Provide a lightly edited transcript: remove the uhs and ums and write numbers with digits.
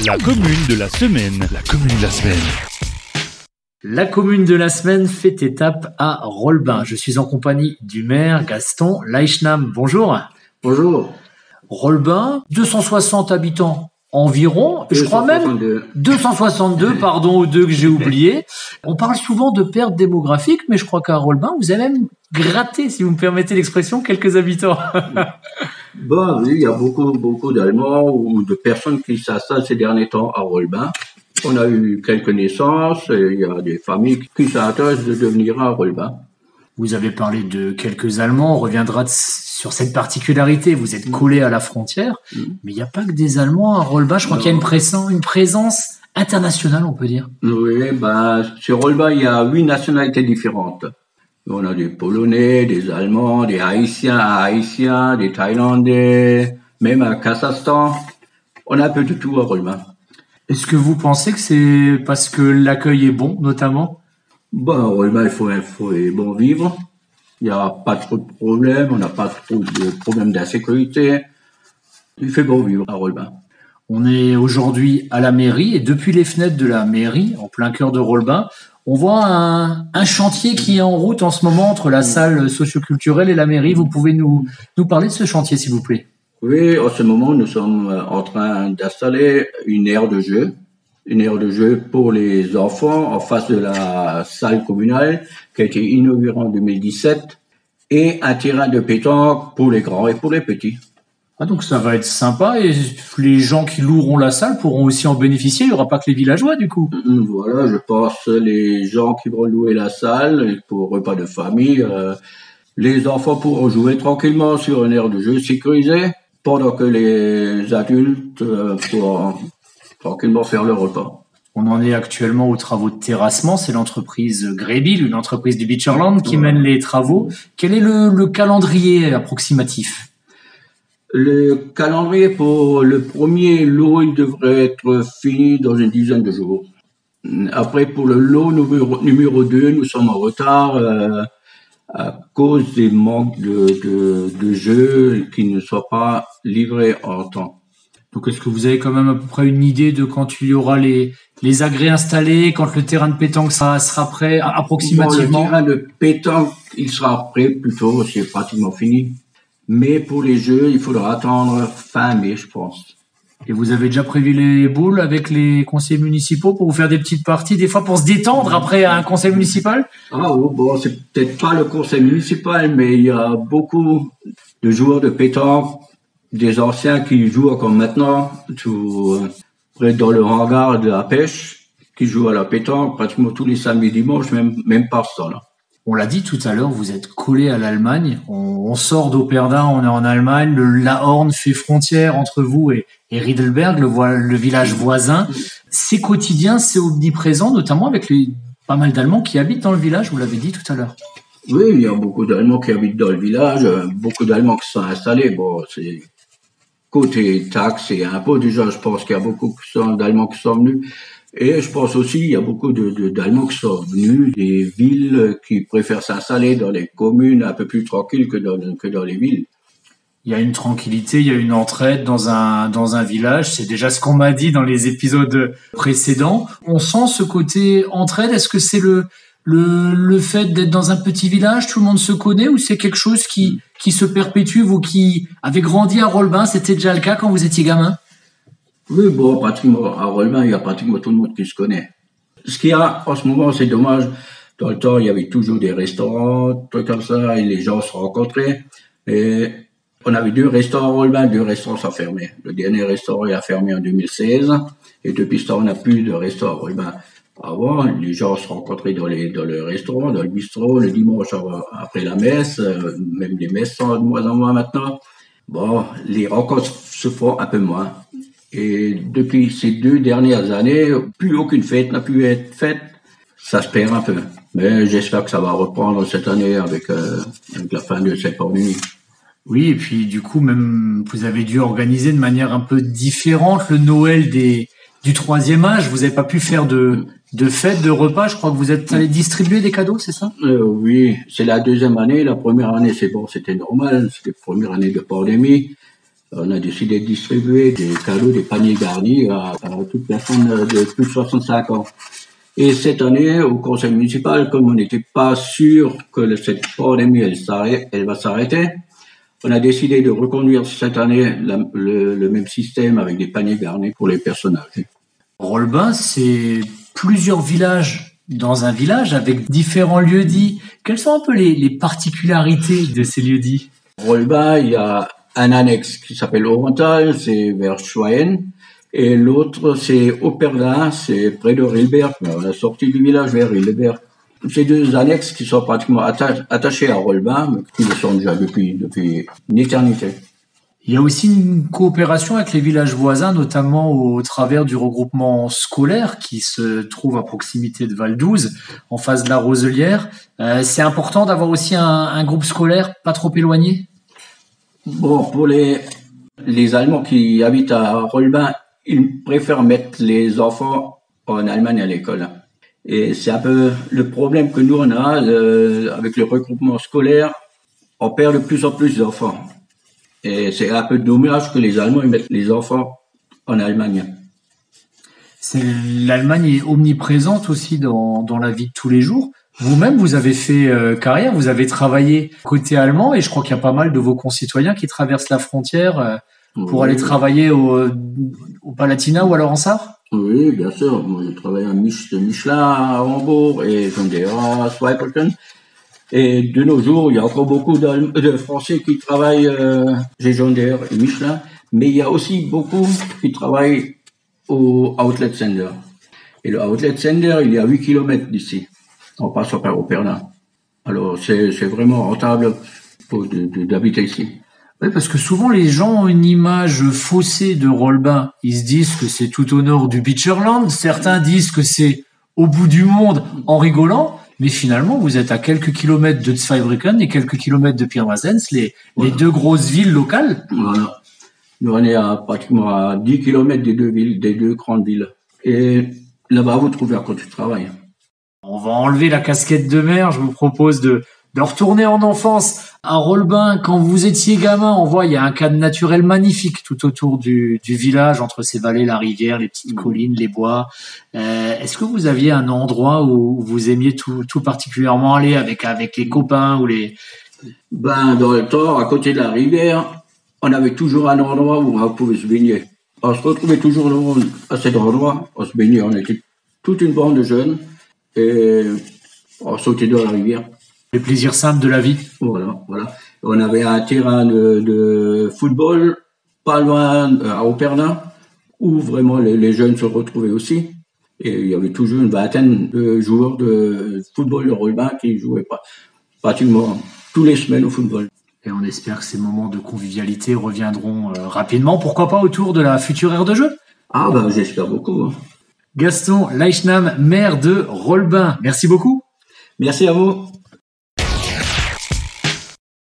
La commune de la semaine. La commune de la semaine. La commune de la semaine fait étape à Rolbin. Je suis en compagnie du maire Gaston Leichnam. Bonjour. Bonjour. Rolbin, 260 habitants environ. 262. Je crois même 262, pardon, aux deux que j'ai oubliés. On parle souvent de perte démographique, mais je crois qu'à Rolbin, vous avez même gratté, si vous me permettez l'expression, quelques habitants. Bon, oui, il y a beaucoup d'Allemands ou de personnes qui s'installent ces derniers temps à Rolbin. On a eu quelques naissances et il y a des familles qui s'intéressent de devenir à Rolbin. Vous avez parlé de quelques Allemands, on reviendra sur cette particularité. Vous êtes collé à la frontière, mais il n'y a pas que des Allemands à Rolbin. Je crois qu'il y a une présence internationale, on peut dire. Oui, sur Rolbin, il y a 8 nationalités différentes. On a des Polonais, des Allemands, des Haïtiens, des Thaïlandais, même à Kazakhstan. On a un peu de tout à Rolbin. Est-ce que vous pensez que c'est parce que l'accueil est bon, notamment? Bon, Rolbin, il faut bon vivre. Il n'y a pas trop de problèmes, on n'a pas trop de problèmes d'insécurité. Il fait bon vivre à Rolbin. On est aujourd'hui à la mairie et depuis les fenêtres de la mairie, en plein cœur de Rolbin, on voit un chantier qui est en route en ce moment entre la salle socioculturelle et la mairie. Vous pouvez nous parler de ce chantier, s'il vous plaît? Oui, en ce moment, nous sommes en train d'installer une aire de jeu pour les enfants en face de la salle communale qui a été inaugurée en 2017 et un terrain de pétanque pour les grands et pour les petits. Ah, donc ça va être sympa et les gens qui loueront la salle pourront aussi en bénéficier. Il n'y aura pas que les villageois du coup. Voilà, je pense les gens qui vont louer la salle pour repas de famille, les enfants pourront jouer tranquillement sur une aire de jeu sécurisée pendant que les adultes pourront tranquillement faire leur repas. On en est actuellement aux travaux de terrassement. C'est l'entreprise Greybill, une entreprise du Beacherland, qui mène les travaux. Quel est le calendrier approximatif? Le calendrier pour le premier lot, il devrait être fini dans une dizaine de jours. Après, pour le lot numéro 2, nous sommes en retard à cause des manques de jeux qui ne soient pas livrés en temps. Donc, est-ce que vous avez quand même à peu près une idée de quand il y aura les agrès installés, quand le terrain de pétanque sera prêt approximativement? Bon, le terrain de pétanque, il sera prêt plutôt, c'est pratiquement fini. Mais pour les jeux, il faudra attendre fin mai, je pense. Et vous avez déjà prévu les boules avec les conseillers municipaux pour vous faire des petites parties, des fois pour se détendre après un conseil municipal? Ah oui, bon, c'est peut-être pas le conseil municipal, mais il y a beaucoup de joueurs de pétanque, des anciens qui jouent encore maintenant, près dans le hangar de la pêche, qui jouent à la pétanque pratiquement tous les samedis, dimanches, même par ça, là. On l'a dit tout à l'heure, vous êtes collé à l'Allemagne. On sort d'Operdin, on est en Allemagne. Le Lahorn fait frontière entre vous et Riedelberg, le village voisin. C'est quotidien, c'est omniprésent, notamment avec pas mal d'Allemands qui habitent dans le village, vous l'avez dit tout à l'heure. Oui, il y a beaucoup d'Allemands qui habitent dans le village, beaucoup d'Allemands qui sont installés. Bon, c'est côté taxes et impôts, déjà, je pense qu'il y a beaucoup d'Allemands qui sont venus. Et je pense aussi qu'il y a beaucoup d'Allemands qui sont venus des villes qui préfèrent s'installer dans les communes un peu plus tranquilles que dans les villes. Il y a une tranquillité, il y a une entraide dans un village. C'est déjà ce qu'on m'a dit dans les épisodes précédents. On sent ce côté entraide. Est-ce que c'est le fait d'être dans un petit village, tout le monde se connaît, ou c'est quelque chose qui se perpétue? Vous qui avez grandi à Rolbin, c'était déjà le cas quand vous étiez gamin? Oui, bon, pratiquement, à Rolbin, il y a pratiquement tout le monde qui se connaît. Ce qu'il y a en ce moment, c'est dommage. Dans le temps, il y avait toujours des restaurants, trucs comme ça, et les gens se rencontraient. Et on avait 2 restaurants à Rolbin, 2 restaurants sont fermés. Le dernier restaurant, il a fermé en 2016. Et depuis ce temps, on n'a plus de restaurant à Rolbin. Avant, les gens se rencontraient dans le restaurant, dans le bistrot, le dimanche après la messe. Même les messes sont de moins en moins maintenant. Bon, les rencontres se font un peu moins. Et depuis ces 2 dernières années, plus aucune fête n'a pu être faite. Ça se perd un peu. Mais j'espère que ça va reprendre cette année avec la fin de cette pandémie. Oui, et puis du coup, même vous avez dû organiser de manière un peu différente le Noël du 3e âge. Vous n'avez pas pu faire de fête, de repas. Je crois que vous êtes allé distribuer des cadeaux, c'est ça? Oui, c'est la 2e année. La première année, c'est bon, c'était normal. C'était la première année de pandémie. On a décidé de distribuer des cadeaux, des paniers garnis à toute personne de plus de 65 ans. Et cette année, au conseil municipal, comme on n'était pas sûr que cette pandémie elle va s'arrêter, on a décidé de reconduire cette année le même système avec des paniers garnis pour les personnes âgées. Rolbin, c'est plusieurs villages dans un village avec différents lieux-dits. Quelles sont un peu les particularités de ces lieux-dits? Rolbin, il y a un annexe qui s'appelle Oriental, c'est vers Schweyen. Et l'autre, c'est Operdin, c'est près de Rilberg, à la sortie du village vers Rilberg. Ces deux annexes qui sont pratiquement attachées à Rolbin, mais qui le sont déjà depuis une éternité. Il y a aussi une coopération avec les villages voisins, notamment au travers du regroupement scolaire qui se trouve à proximité de Val-d'Ouz, en face de la Roselière. C'est important d'avoir aussi un groupe scolaire pas trop éloigné? Bon, pour les Allemands qui habitent à Rolbin, ils préfèrent mettre les enfants en Allemagne à l'école. Et c'est un peu le problème que nous on a avec le regroupement scolaire. On perd de plus en plus d'enfants. Et c'est un peu dommage que les Allemands ils mettent les enfants en Allemagne. L'Allemagne est omniprésente aussi dans la vie de tous les jours. Vous-même, vous avez fait carrière, vous avez travaillé côté allemand et je crois qu'il y a pas mal de vos concitoyens qui traversent la frontière pour aller travailler au Palatinat ou alors en Sarre? Oui, bien sûr. Moi, j'ai travaillé à Michelin à Hambourg et John Deere à Zweibrücken. Et de nos jours, il y a encore beaucoup de Français qui travaillent chez John Deere et Michelin, mais il y a aussi beaucoup qui travaillent au Outlet Center. Et le Outlet Center, il est à 8 km d'ici, en passant par Operdin. Alors, c'est vraiment rentable d'habiter ici. Oui, parce que souvent les gens ont une image faussée de Rolbin. Ils se disent que c'est tout au nord du Beacherland. Certains disent que c'est au bout du monde en rigolant. Mais finalement, vous êtes à quelques kilomètres de Zweibrücken et quelques kilomètres de Pirmasens, les deux grosses villes locales. Voilà. Nous, on est pratiquement à 10 kilomètres des deux grandes villes. Et là-bas, vous trouvez à quoi tu travailles. On va enlever la casquette de maire. Je vous propose de retourner en enfance à Rolbin. Quand vous étiez gamin, on voit il y a un cadre naturel magnifique tout autour du village, entre ces vallées, la rivière, les petites collines, les bois. Est-ce que vous aviez un endroit où vous aimiez tout particulièrement aller avec les copains ou les... Ben, dans le temps, à côté de la rivière, on avait toujours un endroit où on pouvait se baigner. On se retrouvait toujours à cet endroit, on se baignait. On était toute une bande de jeunes et on sautait dans la rivière. Les plaisirs simples de la vie. Voilà. On avait un terrain de football pas loin à Operdin où vraiment les jeunes se retrouvaient aussi. Et il y avait toujours une vingtaine de joueurs de football de Rolbin qui jouaient pratiquement tous les semaines au football. Et on espère que ces moments de convivialité reviendront rapidement. Pourquoi pas autour de la future aire de jeu? Ah ben j'espère beaucoup. Hein. Gaston Leichnam, maire de Rolbin. Merci beaucoup. Merci à vous.